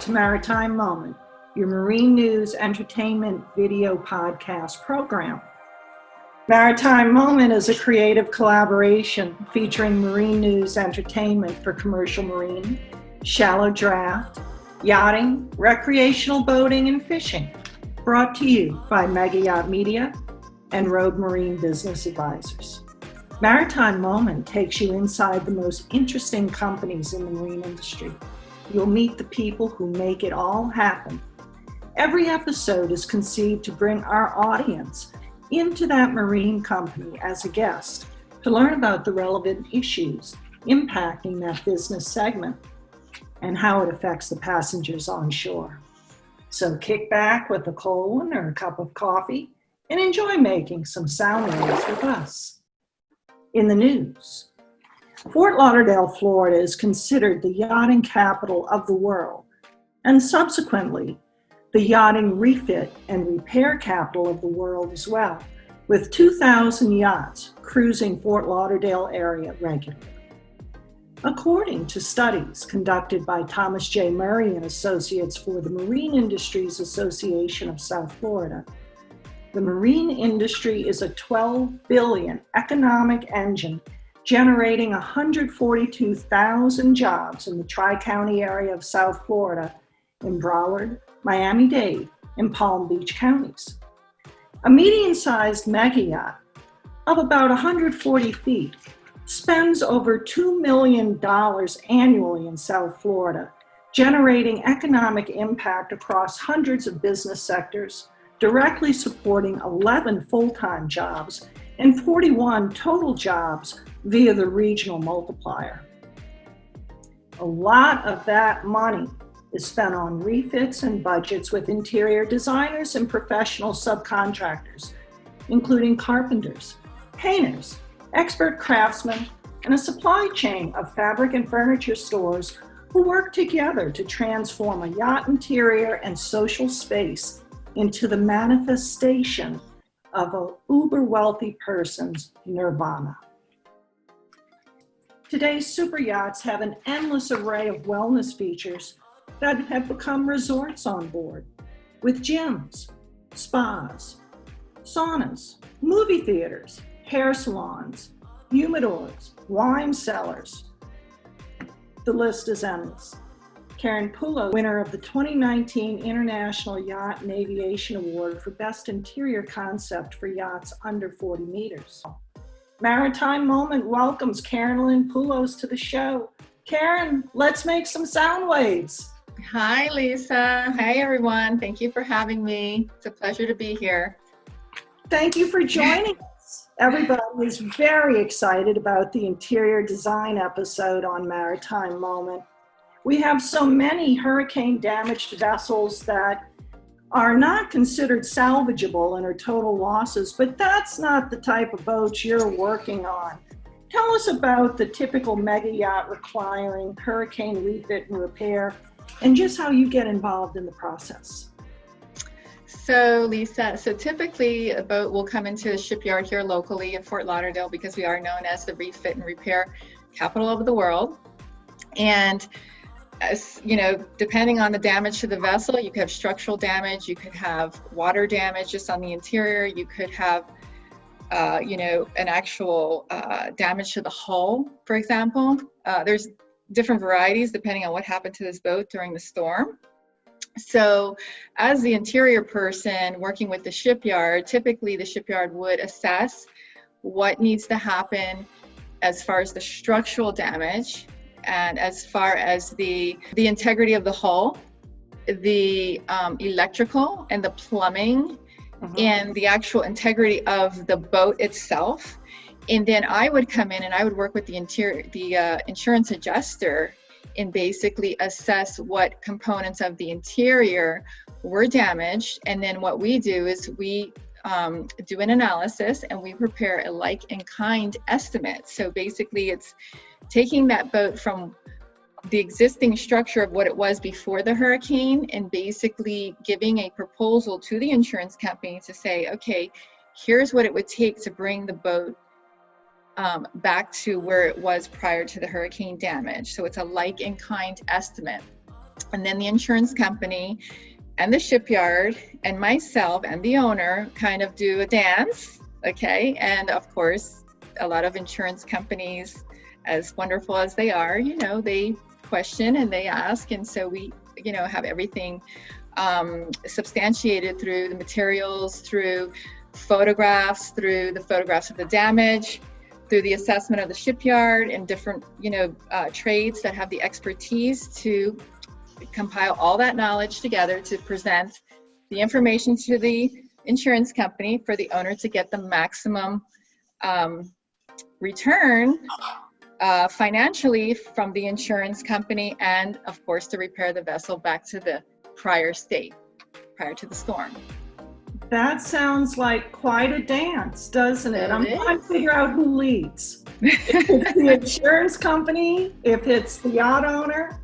to Maritime Moment, your marine news entertainment video podcast program. Maritime Moment is a creative collaboration featuring marine news entertainment for commercial marine, shallow draft, yachting, recreational boating, and fishing. Brought to you by Megayacht Media and Road Marine Business Advisors. Maritime Moment takes you inside the most interesting companies in the marine industry. You'll meet the people who make it all happen. Every episode is conceived to bring our audience into that marine company as a guest to learn about the relevant issues impacting that business segment and how it affects the passengers on shore. So kick back with a cold one or a cup of coffee and enjoy making some sound waves with us. In the news, Fort Lauderdale, Florida is considered the yachting capital of the world and subsequently the yachting refit and repair capital of the world as well, with 2,000 yachts cruising Fort Lauderdale area regularly. According to studies conducted by Thomas J. Murray and Associates for the Marine Industries Association of South Florida, the marine industry is a $12 billion economic engine generating 142,000 jobs in the Tri-County area of South Florida in Broward, Miami-Dade, and Palm Beach counties. A medium-sized megayacht of about 140 feet spends over $2 million annually in South Florida, generating economic impact across hundreds of business sectors, directly supporting 11 full-time jobs and 41 total jobs via the regional multiplier. A lot of that money is spent on refits and budgets with interior designers and professional subcontractors, including carpenters, painters, expert craftsmen, and a supply chain of fabric and furniture stores who work together to transform a yacht interior and social space into the manifestation of a uber wealthy person's nirvana. Today's super yachts have an endless array of wellness features that have become resorts on board, with gyms, spas, saunas, movie theaters, hair salons, humidors, wine cellars. The list is endless. Karen Poulos, winner of the 2019 International Yacht and Aviation Award for Best Interior Concept for Yachts Under 40 Meters. Maritime Moment welcomes Karen Lynn Poulos to the show. Karen, let's make some sound waves. Hi, Lisa. Hi, everyone. Thank you for having me. It's a pleasure to be here. Thank you for joining us. Everybody is very excited about the interior design episode on Maritime Moment. We have so many hurricane-damaged vessels that are not considered salvageable and are total losses, but that's not the type of boats you're working on. Tell us about the typical mega yacht requiring hurricane refit and repair and just how you get involved in the process. So, Lisa, typically a boat will come into the shipyard here locally in Fort Lauderdale because we are known as the refit and repair capital of the world. And as you know, depending on the damage to the vessel, you could have structural damage, you could have water damage just on the interior, you could have an actual damage to the hull, for example. There's different varieties depending on what happened to this boat during the storm. So as the interior person working with the shipyard, typically the shipyard would assess what needs to happen as far as the structural damage and as far as the integrity of the hull, the electrical and the plumbing, and the actual integrity of the boat itself. And then I would come in and I would work with the insurance adjuster and basically assess what components of the interior were damaged. And then what we do is we do an analysis and we prepare a like and kind estimate. So basically it's taking that boat from the existing structure of what it was before the hurricane and basically giving a proposal to the insurance company to say, okay, here's what it would take to bring the boat back to where it was prior to the hurricane damage. So it's a like and kind estimate. And then the insurance company and the shipyard and myself and the owner kind of do a dance, okay? And of course, a lot of insurance companies, as wonderful as they are, you know, they question and they ask. And so we, you know, have everything substantiated through the materials, through photographs, through the photographs of the damage, through the assessment of the shipyard and different, you know, trades that have the expertise to compile all that knowledge together to present the information to the insurance company for the owner to get the maximum return financially from the insurance company, and of course to repair the vessel back to the prior state, prior to the storm. That sounds like quite a dance, doesn't it? I'm trying to figure out who leads. If it's the insurance company, if it's the yacht owner,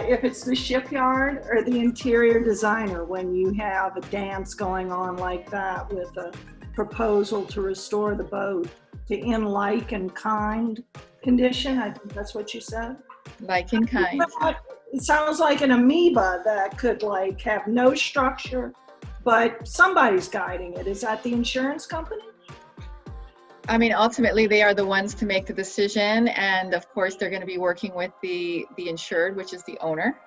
if it's the shipyard, or the interior designer, when you have a dance going on like that with a proposal to restore the boat to in like and kind condition. I think that's what you said. Like and kind. It sounds like an amoeba that could like have no structure, but somebody's guiding it. Is that the insurance company? I mean, ultimately, they are the ones to make the decision. And of course, they're going to be working with the insured, which is the owner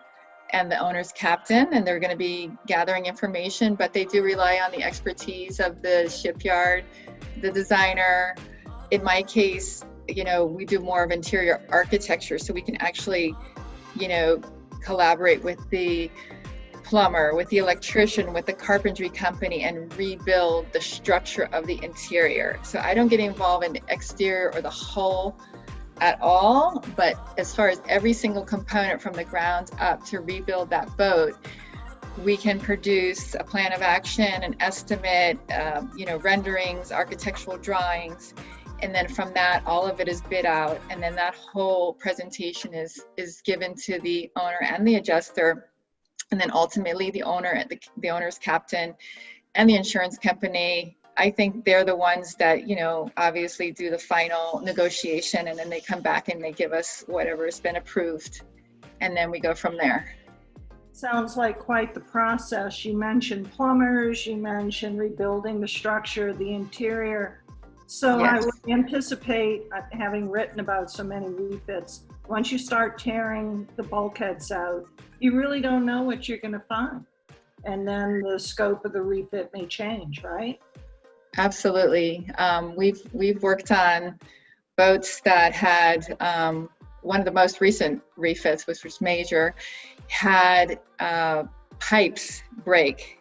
and the owner's captain. And they're going to be gathering information, but they do rely on the expertise of the shipyard, the designer. In my case, you know, we do more of interior architecture, so we can actually, you know, collaborate with the plumber, with the electrician, with the carpentry company, and rebuild the structure of the interior. So I don't get involved in the exterior or the hull at all, but as far as every single component from the ground up to rebuild that boat, we can produce a plan of action, an estimate, you know, renderings, architectural drawings, and then from that, all of it is bid out, and then that whole presentation is given to the owner and the adjuster. And then ultimately the owner, the owner's captain and the insurance company, I think they're the ones that, you know, obviously do the final negotiation, and then they come back and they give us whatever has been approved. And then we go from there. Sounds like quite the process. You mentioned plumbers, you mentioned rebuilding the structure, the interior. So yes. I would anticipate, having written about so many refits, once you start tearing the bulkheads out, you really don't know what you're going to find. And then the scope of the refit may change, right? Absolutely. We've worked on boats that had, one of the most recent refits, which was major, had pipes break.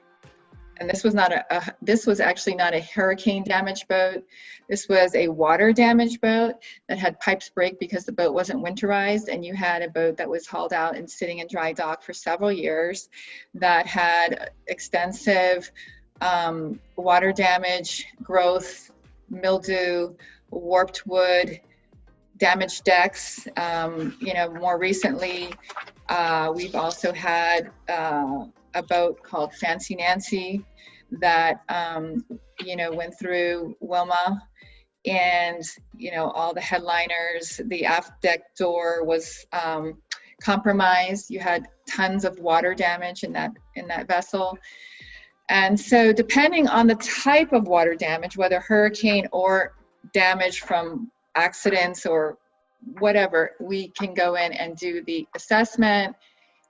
And this was actually not a hurricane damaged boat. This was a water damaged boat that had pipes break because the boat wasn't winterized, and you had a boat that was hauled out and sitting in dry dock for several years that had extensive water damage, growth, mildew, warped wood, damaged decks. You know, more recently, we've also had a boat called Fancy Nancy that, you know, went through Wilma, and, you know, all the headliners, the aft deck door was compromised. You had tons of water damage in that vessel. And so depending on the type of water damage, whether hurricane or damage from accidents or whatever, we can go in and do the assessment,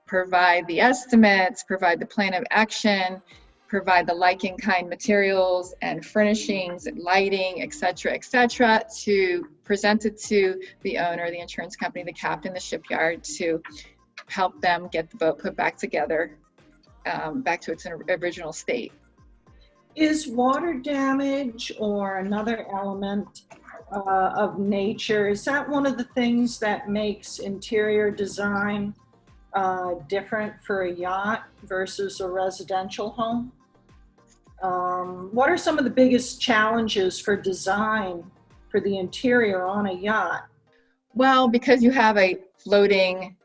provide the estimates, provide the plan of action, provide the like-in-kind materials and furnishings and lighting, et cetera, to present it to the owner, the insurance company, the captain, the shipyard, to help them get the boat put back together, back to its original state. Is water damage or another element of nature, is that one of the things that makes interior design different for a yacht versus a residential home? What are some of the biggest challenges for design for the interior on a yacht? Well, because you have a floating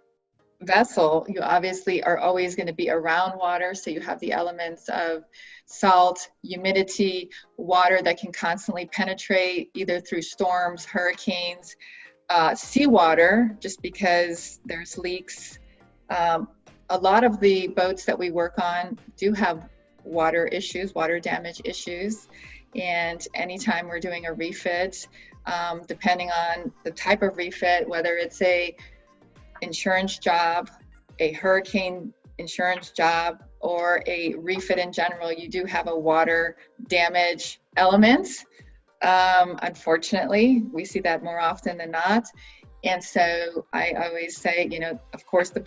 vessel, you obviously are always going to be around water. So you have the elements of salt, humidity, water that can constantly penetrate either through storms, hurricanes, seawater, just because there's leaks, A lot of the boats that we work on do have water issues, water damage issues. And anytime we're doing a refit, depending on the type of refit, whether it's a insurance job, a hurricane insurance job, or a refit in general, you do have a water damage element. Unfortunately, we see that more often than not. And so I always say, of course, the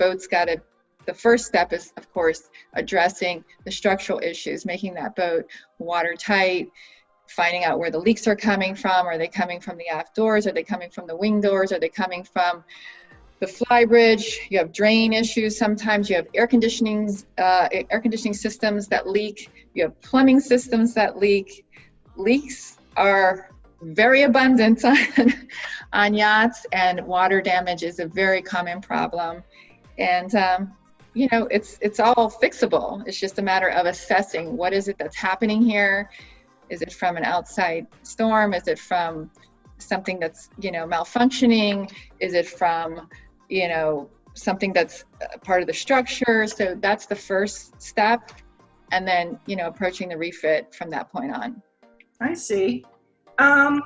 first step is, of course, addressing the structural issues, making that boat watertight, finding out where the leaks are coming from. Are they coming from the aft doors? Are they coming from the wing doors? Are they coming from the fly bridge? You have drain issues. Sometimes you have air conditioning systems that leak. You have plumbing systems that leak. Leaks are very abundant on yachts, and water damage is a very common problem. And it's all fixable. It's just a matter of assessing what is it that's happening here. Is it from an outside storm? Is it from something that's malfunctioning? Is it from something that's part of the structure? So that's the first step, and then approaching the refit from that point on. I see. How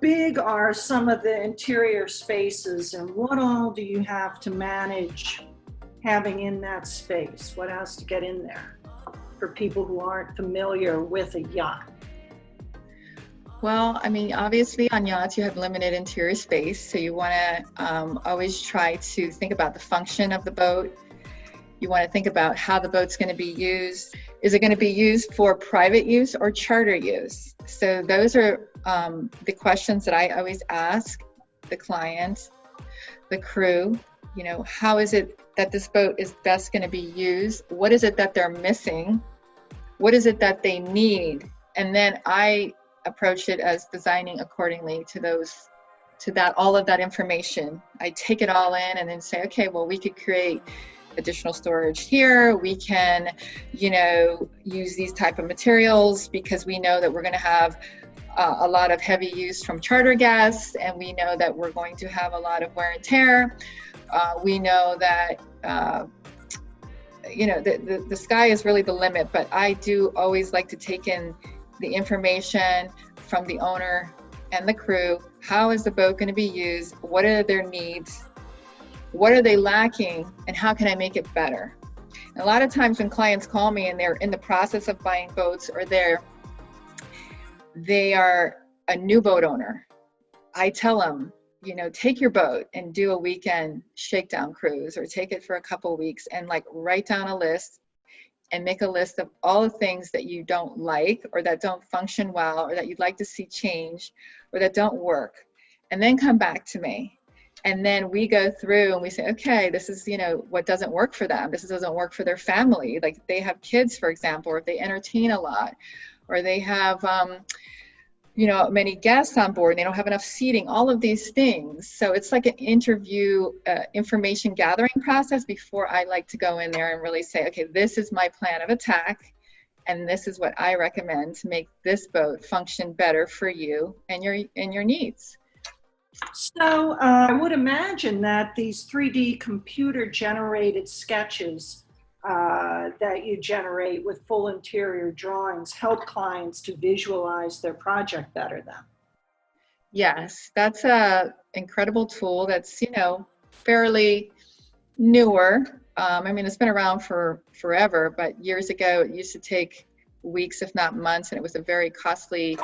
big are some of the interior spaces, and what all do you have to manage having in that space? What has to get in there for people who aren't familiar with a yacht? Well, obviously on yachts you have limited interior space, so you want to always try to think about the function of the boat. You want to think about how the boat's going to be used. Is it going to be used for private use or charter use? So those are the questions that I always ask the client, the crew. How is it that this boat is best going to be used? What is it that they're missing? What is it that they need? And then I approach it as designing accordingly to all of that information. I take it all in and then say, okay, well, we could create additional storage here. We can, use these type of materials because we know that we're going to have a lot of heavy use from charter guests, and we know that we're going to have a lot of wear and tear. We know that, the sky is really the limit, but I do always like to take in the information from the owner and the crew. How is the boat going to be used? What are their needs? What are they lacking? And how can I make it better? And a lot of times when clients call me and they're in the process of buying boats, or they are a new boat owner, I tell them, take your boat and do a weekend shakedown cruise, or take it for a couple weeks and write down a list and make a list of all the things that you don't like, or that don't function well, or that you'd like to see change, or that don't work. And then come back to me. And then we go through and we say, okay, this is, what doesn't work for them. This doesn't work for their family. Like they have kids, for example, or if they entertain a lot, or they have, many guests on board, and they don't have enough seating, all of these things. So it's like an interview, information gathering process before I like to go in there and really say, okay, this is my plan of attack, and this is what I recommend to make this boat function better for you and your needs. So I would imagine that these 3D computer generated sketches that you generate with full interior drawings help clients to visualize their project better then. Yes, that's a incredible tool that's, fairly newer. It's been around for forever, but years ago it used to take weeks, if not months, and it was a very costly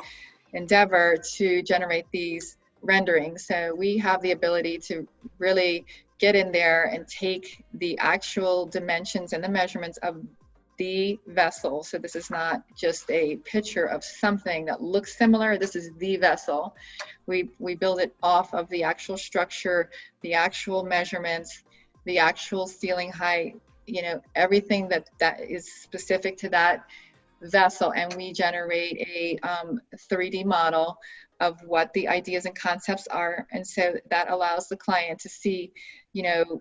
endeavor to generate these renderings. So we have the ability to really get in there and take the actual dimensions and the measurements of the vessel. So this is not just a picture of something that looks similar. This is the vessel. We build it off of the actual structure, the actual measurements, the actual ceiling height, everything that is specific to that vessel. And we generate a 3D model of what the ideas and concepts are. And so that allows the client to see,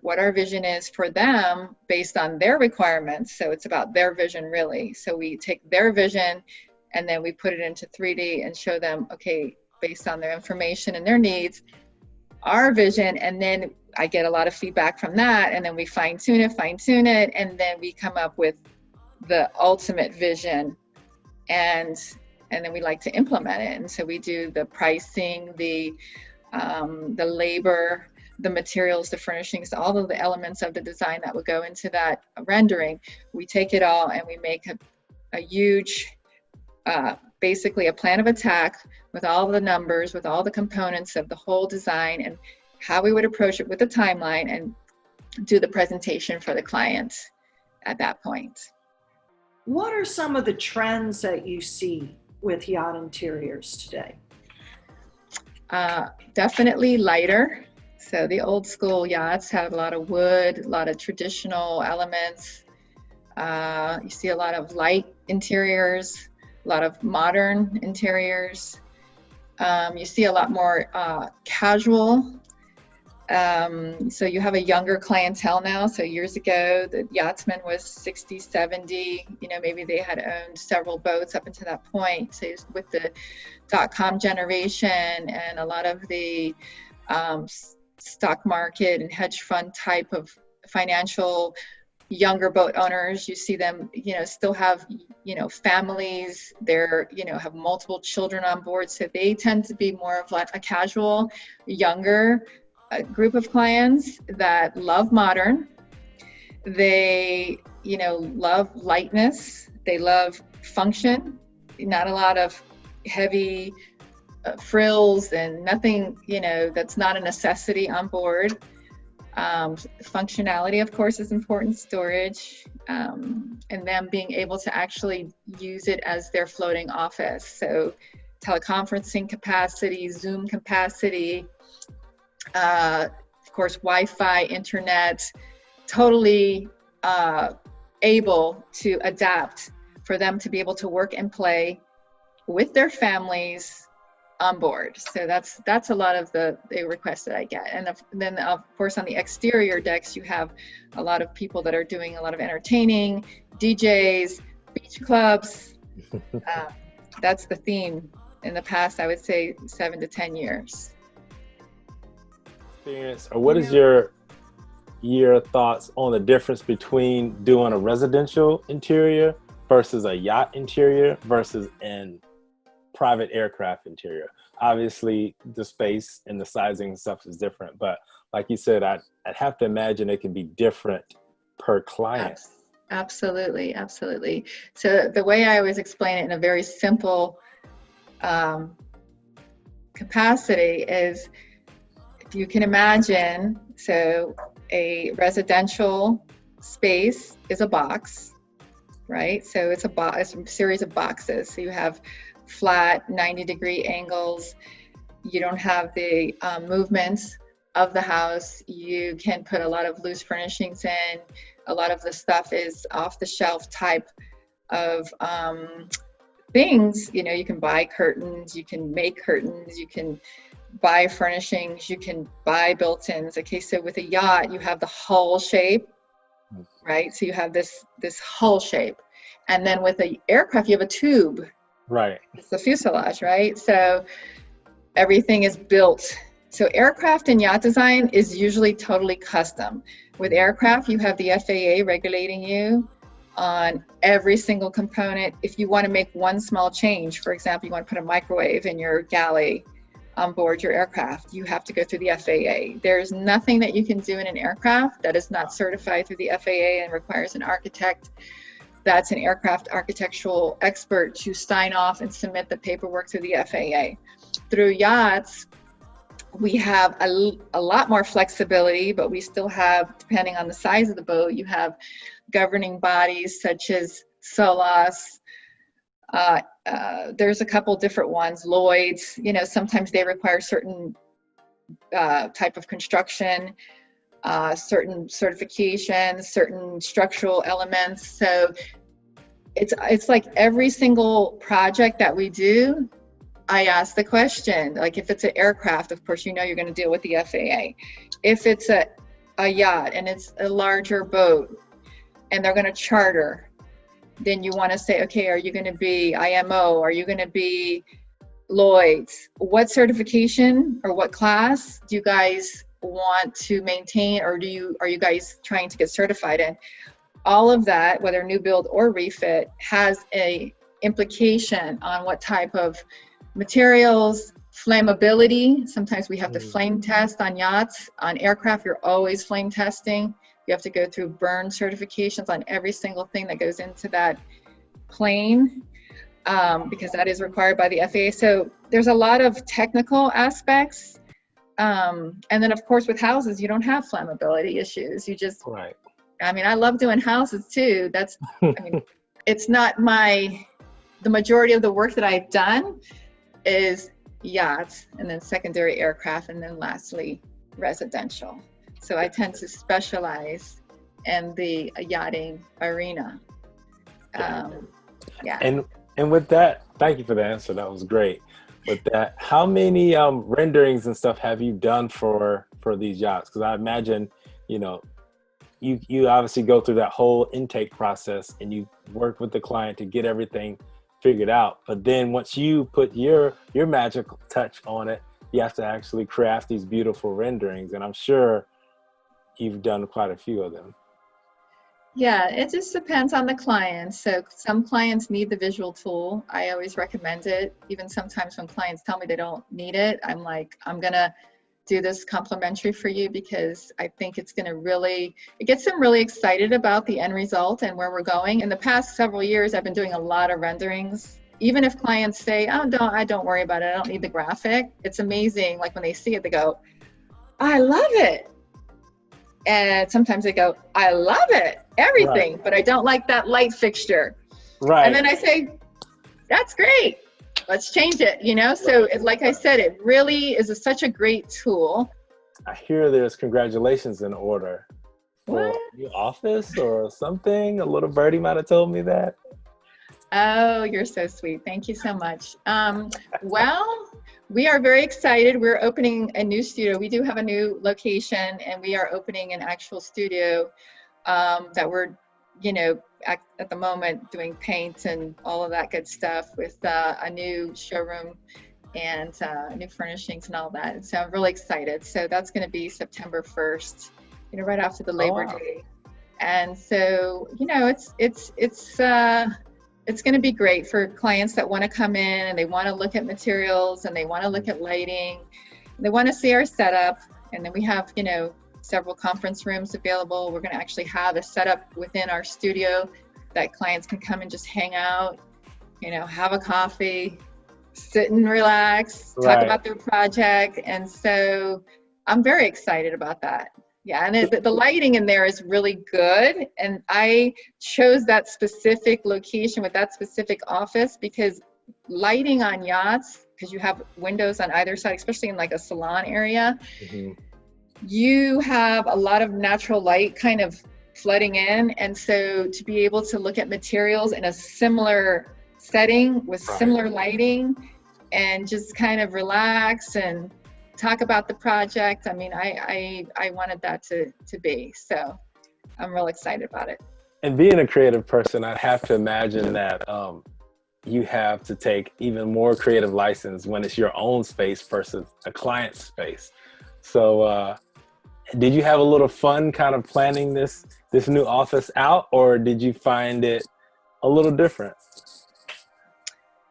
what our vision is for them based on their requirements. So it's about their vision, really. So we take their vision and then we put it into 3D and show them, okay, based on their information and their needs, our vision, and then I get a lot of feedback from that, and then we fine tune it, and then we come up with the ultimate vision, and then we like to implement it. And so we do the pricing, the labor, the materials, the furnishings, all of the elements of the design that would go into that rendering. We take it all and we make a huge, basically a plan of attack with all the numbers, with all the components of the whole design, and how we would approach it with the timeline, and do the presentation for the client at that point. What are some of the trends that you see with yacht interiors today? Definitely lighter. So the old school yachts have a lot of wood, a lot of traditional elements. You see a lot of light interiors, a lot of modern interiors. You see a lot more casual. So you have a younger clientele now. So years ago, the yachtsman was 60, 70, maybe they had owned several boats up until that point. So with the .com generation and a lot of the stock market and hedge fund type of financial younger boat owners, you see them, still have, families, they're, have multiple children on board. So they tend to be more of like a casual, younger group of clients that love modern. They, love lightness. They love function, not a lot of heavy frills and nothing, that's not a necessity on board. Functionality, of course, is important, storage, and them being able to actually use it as their floating office. So teleconferencing capacity, Zoom capacity, of course, Wi-Fi, internet, totally able to adapt for them to be able to work and play with their families on board. So that's a lot of the requests that I get. And then of course on the exterior decks, you have a lot of people that are doing a lot of entertaining, DJs, beach clubs. That's the theme in the past, I would say 7 to 10 years. Or what is your thoughts on the difference between doing a residential interior versus a yacht interior versus an private aircraft interior? Obviously the space and the sizing and stuff is different, but like you said, I'd have to imagine it can be different per client. Absolutely. So the way I always explain it in a very simple capacity is, if you can imagine, so a residential space is a box, right? So it's a series of boxes. So you have flat 90-degree angles. You don't have the movements of the house. You can put a lot of loose furnishings in. A lot of the stuff is off-the-shelf type of things. You can buy curtains, you can make curtains, you can buy furnishings, you can buy built-ins. Okay, so with a yacht, you have the hull shape, right? So you have this hull shape. And then with an aircraft, you have a tube. Right. It's the fuselage, right? So everything is built. So aircraft and yacht design is usually totally custom. With aircraft, you have the FAA regulating you on every single component. If you want to make one small change, for example, you want to put a microwave in your galley on board your aircraft, you have to go through the FAA. There's nothing that you can do in an aircraft that is not certified through the FAA and requires an architect that's an aircraft architectural expert to sign off and submit the paperwork to the FAA. Through yachts, we have a lot more flexibility, but we still have, depending on the size of the boat, you have governing bodies such as SOLAS. There's a couple different ones, Lloyd's, sometimes they require certain type of construction, certain certifications, certain structural elements. So it's like every single project that we do, I ask the question, like if it's an aircraft, of course, you're going to deal with the FAA. If it's a yacht and it's a larger boat and they're going to charter, then you want to say, okay, are you going to be IMO? Are you going to be Lloyd's? What certification or what class do you guys want to maintain, or are you guys trying to get certified in? All of that, whether new build or refit, has a implication on what type of materials, flammability. Sometimes we have to flame test on yachts. On aircraft, you're always flame testing. You have to go through burn certifications on every single thing that goes into that plane, because that is required by the FAA. So there's a lot of technical aspects. And then of course with houses, you don't have flammability issues. You just, Right. I mean, I love doing houses too. That's, I mean, it's not the majority of the work that I've done is yachts, and then secondary aircraft, and then lastly, residential. So I tend to specialize in the yachting arena. Yeah. And with that, thank you for the answer. That was great. With that, how many renderings and stuff have you done for these yachts? Because I imagine, you know, you obviously go through that whole intake process and you work with the client to get everything figured out. But then once you put your magical touch on it, you have to actually craft these beautiful renderings. And I'm sure you've done quite a few of them. Yeah, it just depends on the client. So some clients need the visual tool. I always recommend it. Even sometimes when clients tell me they don't need it, I'm like, I'm gonna do this complimentary for you because I think it's gonna it gets them really excited about the end result and where we're going. In the past several years, I've been doing a lot of renderings. Even if clients say, oh, don't worry about it, I don't need the graphic. It's amazing, like when they see it, they go, I love it. And sometimes they go, I love it, everything, right, but I don't like that light fixture. Right. And then I say, that's great, let's change it, you know? So like I said, it really is such a great tool. I hear there's congratulations in order for your office or something. A little birdie might have told me that. Oh, you're so sweet. Thank you so much. Well, we are very excited. We're opening a new studio. We do have a new location, and we are opening an actual studio that we're, you know, at the moment doing paint and all of that good stuff with a new showroom and new furnishings and all that. And so I'm really excited. So that's going to be September 1st, you know, right after the Labor Day. And so, you know, it's going to be great for clients that want to come in and they want to look at materials and they want to look at lighting. They want to see our setup. And then we have, you know, several conference rooms available. We're going to actually have a setup within our studio that clients can come and just hang out, you know, have a coffee, sit and relax, talk about their project. And so I'm very excited about that. Yeah, and the lighting in there is really good. And I chose that specific location with that specific office because lighting on yachts, because you have windows on either side, especially in like a salon area, you have a lot of natural light kind of flooding in. And so to be able to look at materials in a similar setting with similar lighting and just kind of relax and talk about the project. I mean, I wanted that to be, so I'm real excited about it. And being a creative person, I'd have to imagine that you have to take even more creative license when it's your own space versus a client's space. So did you have a little fun kind of planning this new office out, or did you find it a little different?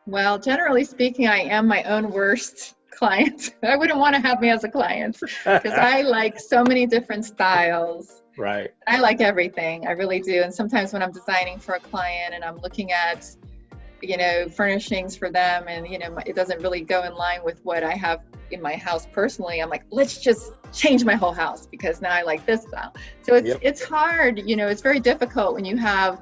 Well, generally speaking, I am my own worst client. I wouldn't want to have me as a client because I like so many different styles. Right. I like everything. I really do. And sometimes when I'm designing for a client and I'm looking at, you know, furnishings for them and, you know, it doesn't really go in line with what I have in my house personally, I'm like, let's just change my whole house because now I like this style. So it's hard, you know, it's very difficult when you have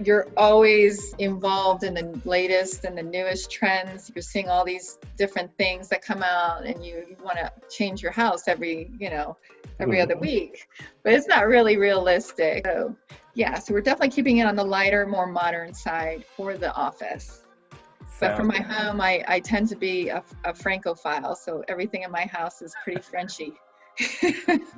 you're always involved in the latest and the newest trends. You're seeing all these different things that come out and you want to change your house every other week, but it's not really realistic. So yeah, so we're definitely keeping it on the lighter, more modern side for the office. But for my home, I tend to be a Francophile, so everything in my house is pretty Frenchy.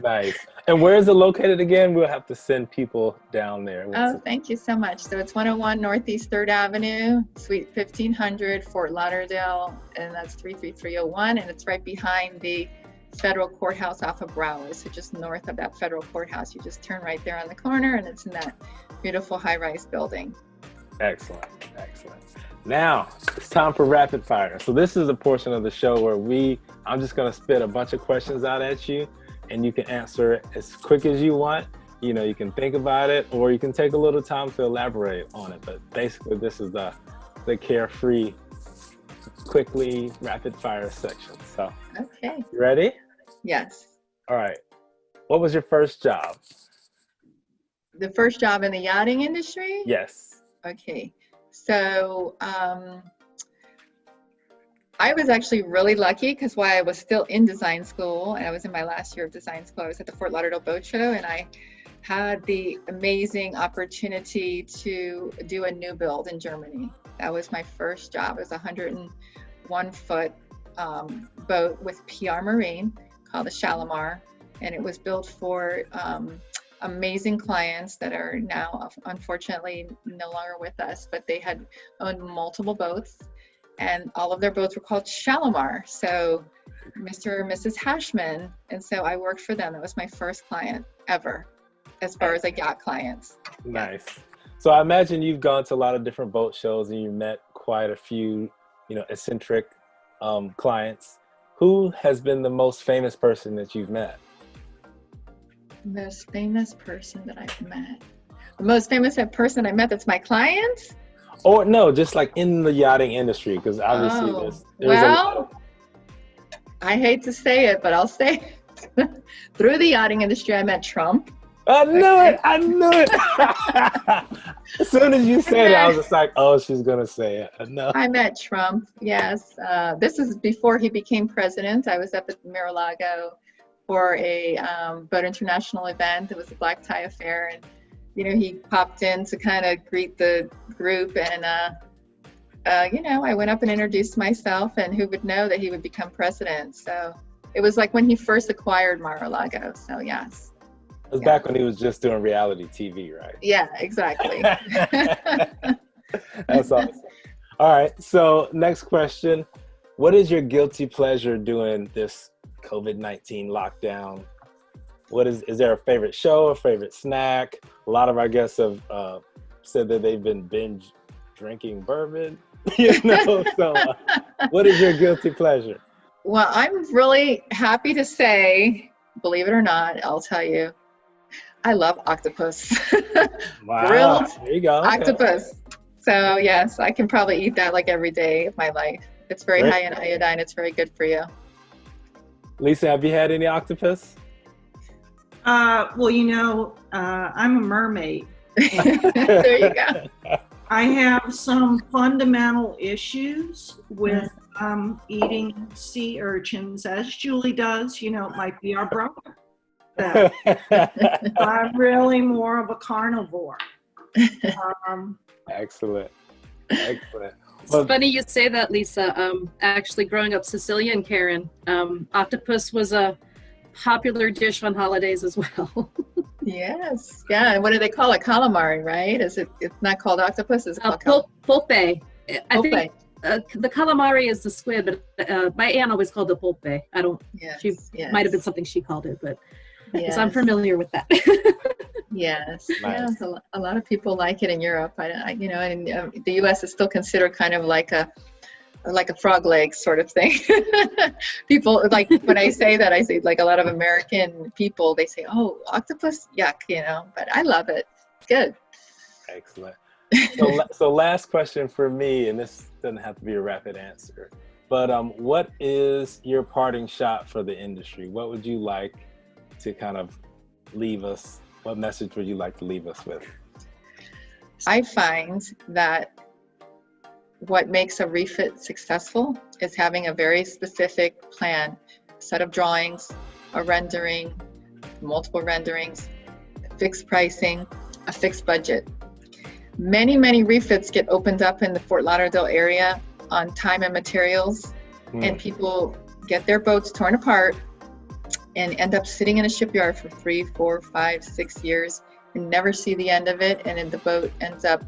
Nice. And where is it located again? We'll have to send people down there. Oh, thank you so much. So it's 101 Northeast 3rd Avenue, Suite 1500, Fort Lauderdale, and that's 33301. And it's right behind the federal courthouse off of Broward. So just north of that federal courthouse, you just turn right there on the corner and it's in that beautiful high-rise building. Excellent, excellent. Now it's time for rapid fire. So this is a portion of the show where I'm just gonna spit a bunch of questions out at you and you can answer it as quick as you want. You know, you can think about it or you can take a little time to elaborate on it. But basically this is the carefree, quickly rapid fire section. So, okay. You ready? Yes. All right. What was your first job? The first job in the yachting industry? Yes. Okay. So I was actually really lucky because while I was still in design school, and I was in my last year of design school, I was at the Fort Lauderdale Boat Show, and I had the amazing opportunity to do a new build in Germany. That was my first job. It was a 101-foot boat with PR Marine called the Shalimar, and it was built for amazing clients that are now unfortunately no longer with us, but they had owned multiple boats and all of their boats were called Shalimar. So Mr. and Mrs. Hashman. And so I worked for them. That was my first client ever, as far as like yacht clients. Nice. So I imagine you've gone to a lot of different boat shows and you met quite a few, eccentric clients. Who has been the most famous person that you've met? Most famous person that I've met. The most famous person I met that's my client? Or no, just like in the yachting industry, because obviously there's I hate to say it, but I'll say it. Through the yachting industry, I met Trump. I knew it. I knew it. As soon as you said it, I was just like, oh, she's going to say it. No. I met Trump, yes. This is before he became president. I was up at Mar-a-Lago for a Boat International event. It was a black tie affair. And, he popped in to kind of greet the group. And, I went up and introduced myself. And who would know that he would become president? So it was like when he first acquired Mar-a-Lago. So, yes. It was back when he was just doing reality TV, right? Yeah, exactly. That's awesome. All right. So next question. What is your guilty pleasure doing this COVID-19 lockdown? Is there a favorite show, a favorite snack? A lot of our guests have said that they've been binge drinking bourbon. So what is your guilty pleasure? Well, I'm really happy to say, believe it or not, I'll tell you, I love octopus. Wow. Grilled there you go. octopus. So yes, I can probably eat that like every day of my life. It's very high in iodine. It's very good for you. Lisa, have you had any octopus? Well, I'm a mermaid. There you go. I have some fundamental issues with eating sea urchins, as Julie does. It might be our brother. So, I'm really more of a carnivore. Excellent. It's funny you say that, Lisa. Actually, growing up Sicilian, Karen, octopus was a popular dish on holidays as well. Yes. Yeah. And what do they call it? Calamari, right? It's not called octopus? It's called pulpe. I think the calamari is the squid, but my aunt always called it pulpe. She might have been something she called it, but because I'm familiar with that. Yes. Nice. Yeah, a lot of people like it in Europe. And the U.S. is still considered kind of like a frog leg sort of thing. People, like, when I say that, I say like a lot of American people, they say, oh, octopus, yuck, but I love it. It's good. Excellent. So last question for me, and this doesn't have to be a rapid answer, but what is your parting shot for the industry? What would you like to kind of leave us? What message would you like to leave us with? I find that what makes a refit successful is having a very specific plan, a set of drawings, a rendering, multiple renderings, fixed pricing, a fixed budget. Many, many refits get opened up in the Fort Lauderdale area on time and materials, and people get their boats torn apart and end up sitting in a shipyard for 3, 4, 5, 6 years and never see the end of it, and then the boat ends up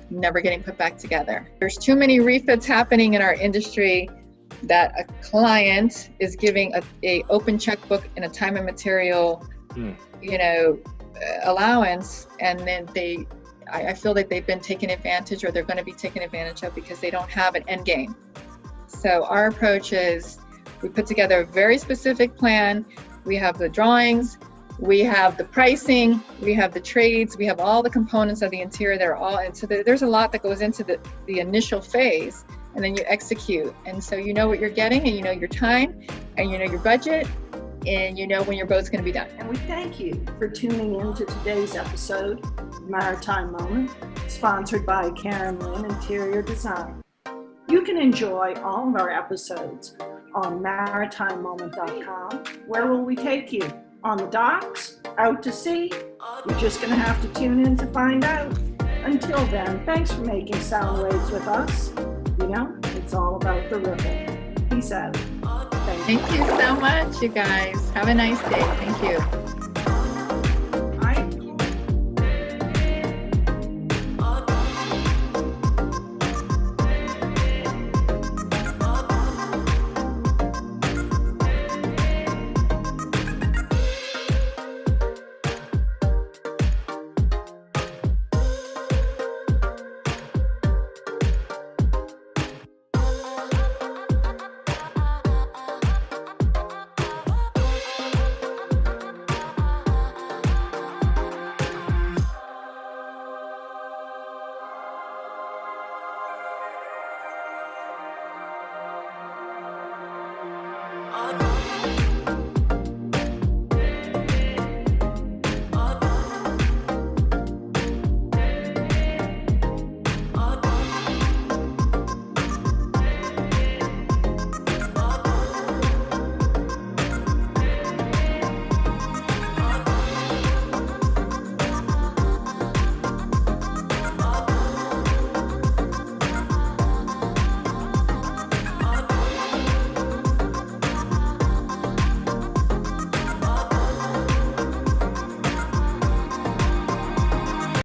never getting put back together. There's too many refits happening in our industry that a client is giving a open checkbook and a time and material, allowance, and then I feel that they've been taken advantage, or they're going to be taken advantage of, because they don't have an end game. So our approach is, we put together a very specific plan. We have the drawings, we have the pricing, we have the trades, we have all the components of the interior. They're all into there's a lot that goes into the initial phase, and then you execute. And so you know what you're getting, and you know your time, and you know your budget, and you know when your boat's going to be done. And we thank you for tuning in to today's episode of Maritime Moment, sponsored by Karen Lynn Interior Design. You can enjoy all of our episodes on maritimemoment.com. Where will we take you? On the docks? Out to sea? You're just going to have to tune in to find out. Until then, thanks for making sound waves with us. It's all about the ripple. Peace out. Thank you so much, you guys. Have a nice day. Thank you.